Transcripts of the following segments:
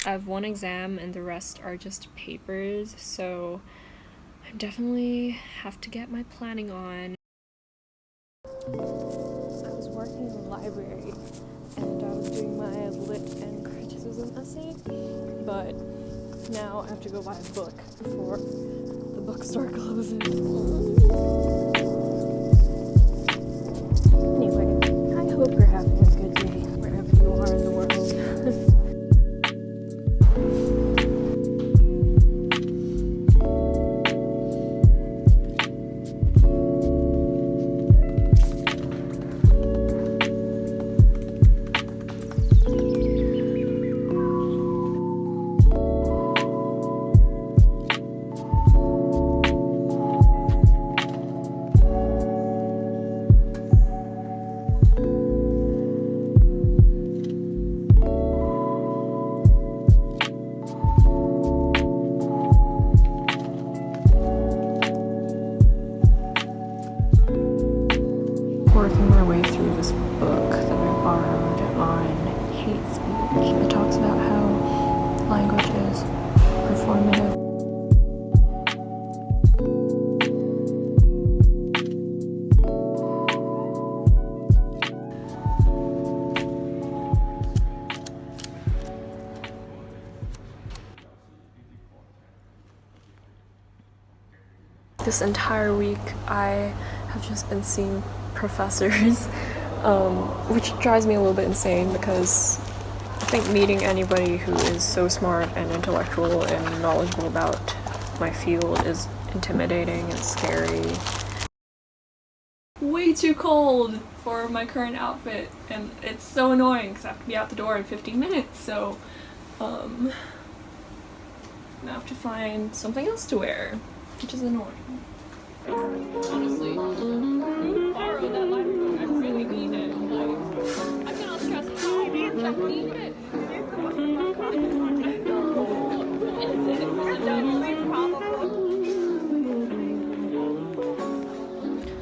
I have one exam and the rest are just papers, so I definitely have to get my planning on. I was working in the library and I was doing my lit and criticism essay, but now I have to go buy a book before the bookstore closes. Anyway, I hope you're having a good day wherever you are in the world. Working my way through this book that I borrowed on hate speech. It talks about how language is performative. This entire week I have just been seeing professors, which drives me a little bit insane because I think meeting anybody who is so smart and intellectual and knowledgeable about my field is intimidating and scary. Way too cold for my current outfit, and it's so annoying because I have to be out the door in 15 minutes, so I have to find something else to wear, which is annoying. Honestly, borrow that library book. I really need it. Like, I cannot stress how I need it.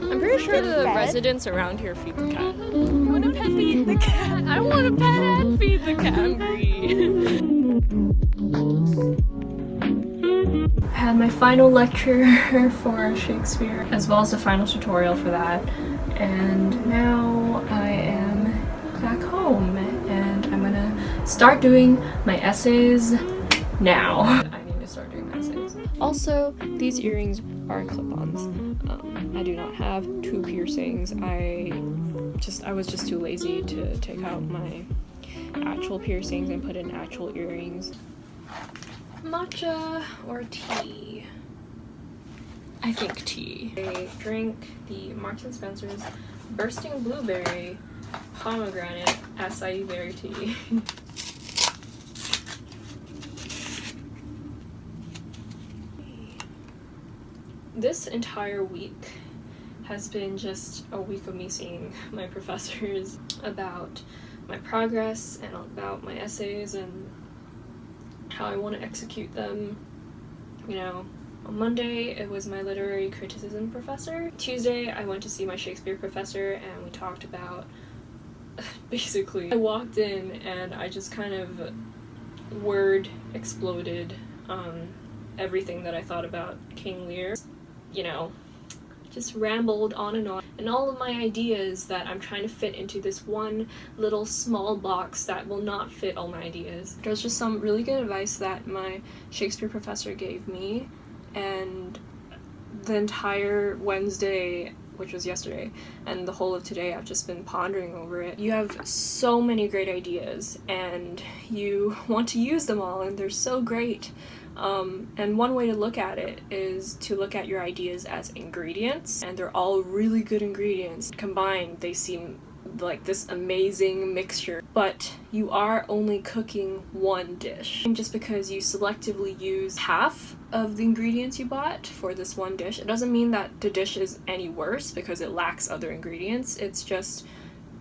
I'm pretty sure the residents around here feed the cat. I want to pet feed the cat. I want to pet and feed the cat. I'm greedy. I had my final lecture for Shakespeare, as well as the final tutorial for that, and now I am back home, and I'm gonna start doing my essays now. I need to start doing my essays. Also, these earrings are clip-ons. I do not have two piercings. I was just too lazy to take out my actual piercings and put in actual earrings. Matcha or tea? I think tea. I drink the Marks & Spencer's Bursting Blueberry Pomegranate Acai Berry Tea. This entire week has been just a week of me seeing my professors about my progress and about my essays and how I want to execute them. You know, on Monday it was my literary criticism professor. Tuesday I went to see my Shakespeare professor and we talked about basically I walked in and I just kind of word exploded everything that I thought about King Lear. You know, just rambled on and all of my ideas that I'm trying to fit into this one little small box that will not fit all my ideas. There was just some really good advice that my Shakespeare professor gave me, and the entire Wednesday, which was yesterday, and the whole of today I've just been pondering over it. You have so many great ideas and you want to use them all and they're so great. And one way to look at it is to look at your ideas as ingredients, and they're all really good ingredients. Combined, they seem like this amazing mixture, but you are only cooking one dish. And just because you selectively use half of the ingredients you bought for this one dish, it doesn't mean that the dish is any worse because it lacks other ingredients. It's just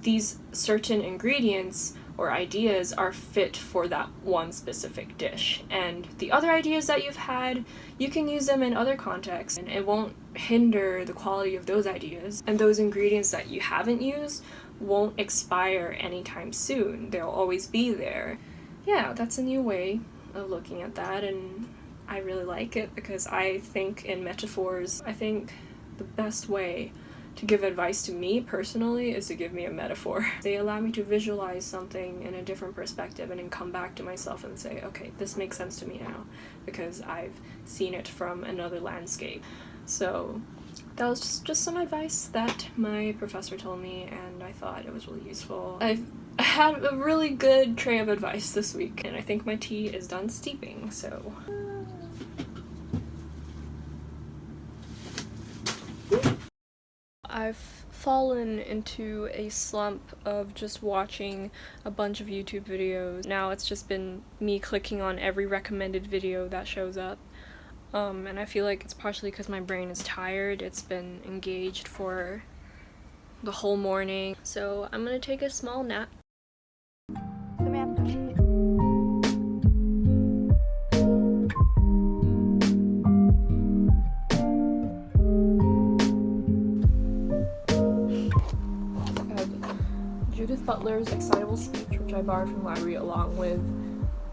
these certain ingredients or ideas are fit for that one specific dish, and the other ideas that you've had, you can use them in other contexts and it won't hinder the quality of those ideas, and those ingredients that you haven't used won't expire anytime soon. They'll always be there. Yeah, that's a new way of looking at that, and I really like it because I think in metaphors. I think the best way to give advice to me personally is to give me a metaphor. They allow me to visualize something in a different perspective and then come back to myself and say, okay, this makes sense to me now because I've seen it from another landscape. So that was just some advice that my professor told me, and I thought it was really useful. I've had a really good tray of advice this week, and I think my tea is done steeping, so... I've fallen into a slump of just watching a bunch of YouTube videos. Now it's just been me clicking on every recommended video that shows up. And I feel like it's partially because my brain is tired. It's been engaged for the whole morning. So I'm gonna take a small nap. Judith Butler's Excitable Speech, which I borrowed from the library, along with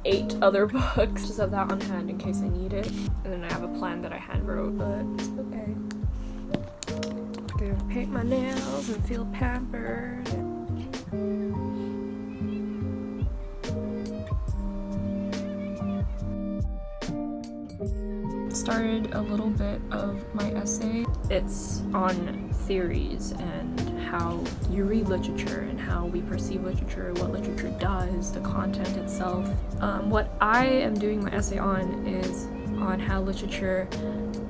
8 other books. Just have that on hand in case I need it. And then I have a plan that I hand wrote, but it's okay. Gonna paint my nails and feel pampered. Started a little bit of my essay. It's on theories and how you read literature and how we perceive literature, what literature does, the content itself. What I am doing my essay on is on how literature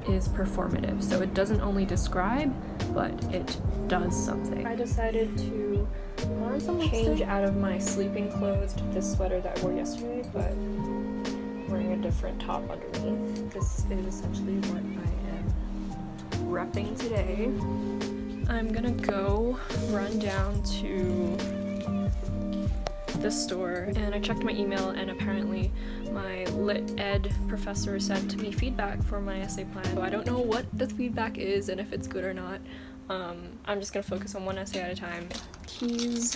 is performative. So it doesn't only describe, but it does something. I decided to change out of my sleeping clothes to this sweater that I wore yesterday, but wearing a different top underneath. This is essentially what I am repping today. I'm gonna go run down to the store, and I checked my email, and apparently my lit ed professor sent me feedback for my essay plan. So I don't know what the feedback is and if it's good or not. I'm just gonna focus on one essay at a time. Keys.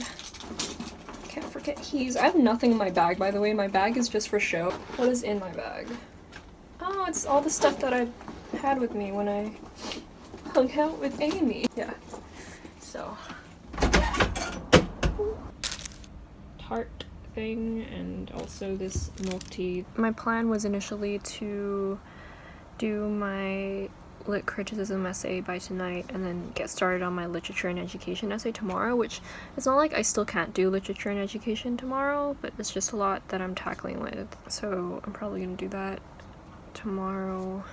Can't forget keys. I have nothing in my bag, by the way. My bag is just for show. What is in my bag? Oh, it's all the stuff that I had with me when I hung out with Amy. Yeah. So, tart thing, and also this milk tea. My plan was initially to do my lit criticism essay by tonight and then get started on my literature and education essay tomorrow, which it's not like I still can't do literature and education tomorrow, but it's just a lot that I'm tackling with. So I'm probably gonna do that tomorrow,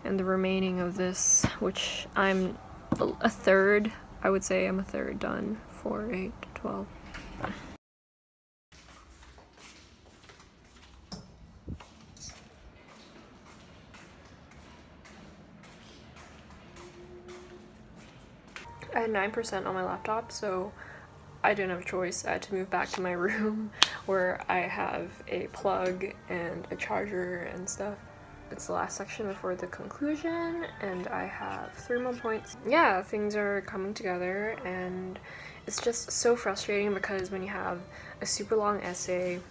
and the remaining of this, which I'm a third, I would say I'm a third done. 4, 8, 12. I had 9% on my laptop, so I didn't have a choice. I had to move back to my room where I have a plug and a charger and stuff. It's the last section before the conclusion, and I have 3 more points. Yeah, things are coming together, and it's just so frustrating because when you have a super long essay,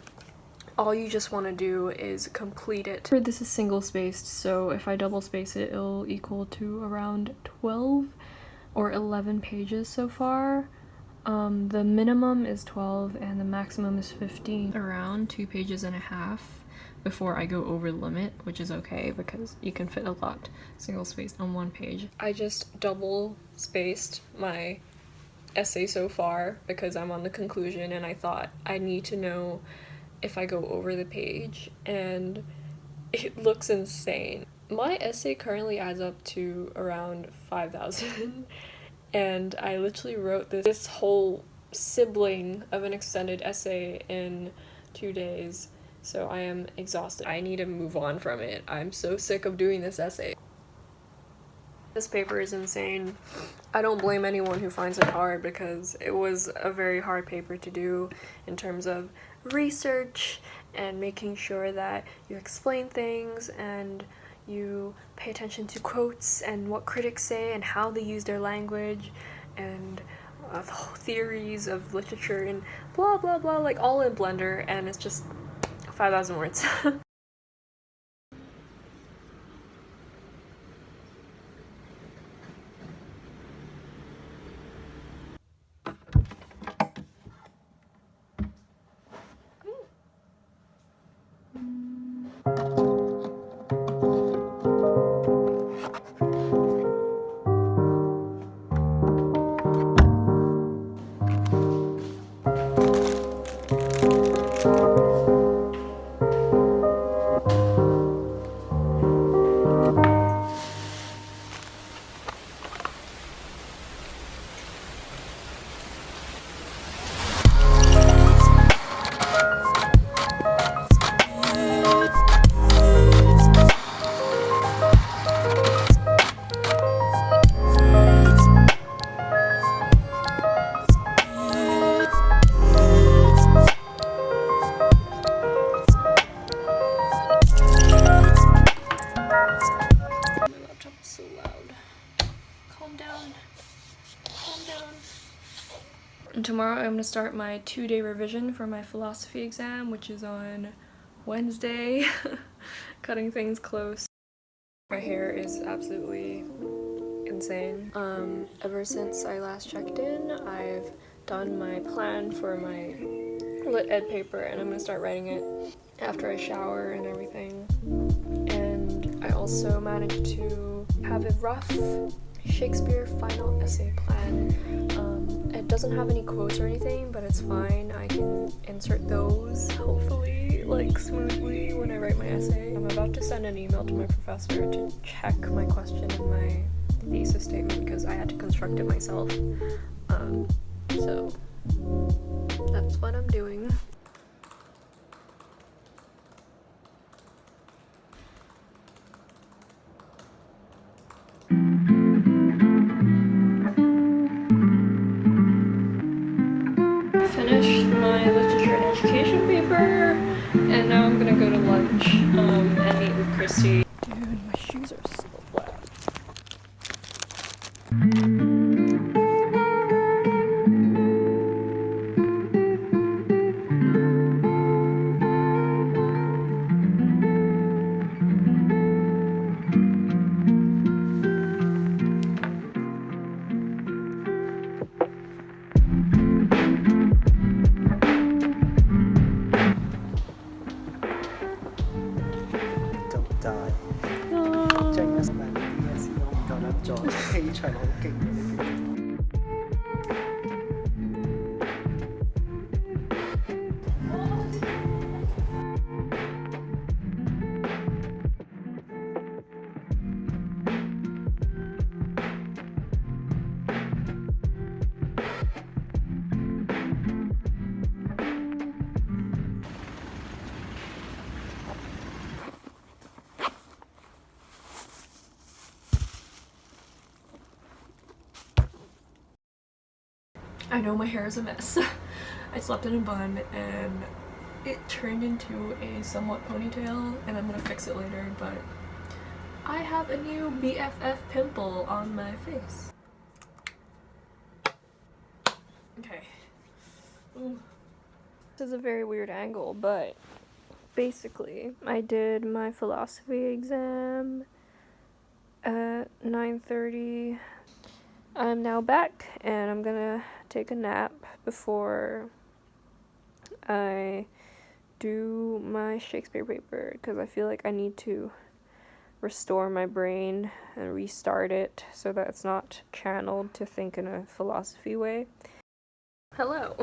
all you just want to do is complete it. This is single spaced, so if I double space it, it'll equal to around 12 or 11 pages so far. The minimum is 12 and the maximum is 15. Around 2.5 pages before I go over the limit, which is okay because you can fit a lot single spaced on 1 page. I just double spaced my essay so far because I'm on the conclusion, and I thought I need to know if I go over the page, and it looks insane. My essay currently adds up to around 5,000, and I literally wrote this whole sibling of an extended essay in 2 days, so I am exhausted. I need to move on from it. I'm so sick of doing this essay. This paper is insane. I don't blame anyone who finds it hard because it was a very hard paper to do in terms of research and making sure that you explain things and you pay attention to quotes and what critics say and how they use their language and the whole theories of literature and blah blah blah, like all in Blender, and it's just 5,000 words. And tomorrow I'm going to start my 2-day revision for my philosophy exam, which is on Wednesday. Cutting things close. My hair is absolutely insane. Ever since I last checked in, I've done my plan for my lit ed paper, and I'm going to start writing it after I shower and everything. And I also managed to have a rough Shakespeare final essay plan. It doesn't have any quotes or anything, but it's fine. I can insert those, hopefully, like, smoothly when I write my essay. I'm about to send an email to my professor to check my question in my thesis statement because I had to construct it myself. So that's what I'm doing. Finished my literature and education paper, and now I'm gonna go to lunch and meet with Christy. Dude, my shoes are so wet. I know my hair is a mess. I slept in a bun and it turned into a somewhat ponytail, and I'm gonna fix it later, but I have a new BFF pimple on my face. Okay. Ooh. This is a very weird angle, but basically I did my philosophy exam at 9:30. I'm now back and I'm gonna take a nap before I do my Shakespeare paper because I feel like I need to restore my brain and restart it so that it's not channeled to think in a philosophy way. Hello!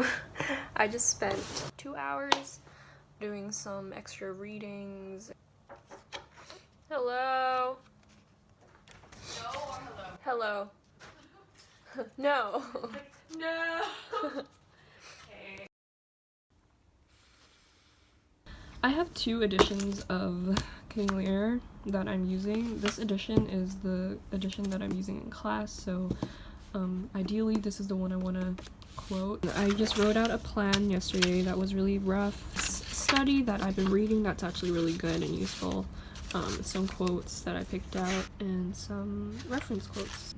I just spent 2 hours doing some extra readings. Hello? No or hello? Hello. No. No. Okay. I have 2 editions of King Lear that I'm using. This edition is the edition that I'm using in class, so ideally this is the one I want to quote. I just wrote out a plan yesterday that was really rough. Study that I've been reading that's actually really good and useful. Some quotes that I picked out and some reference quotes.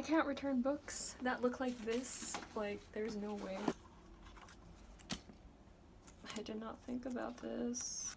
can't return books that look like this. Like, there's no way. I did not think about this.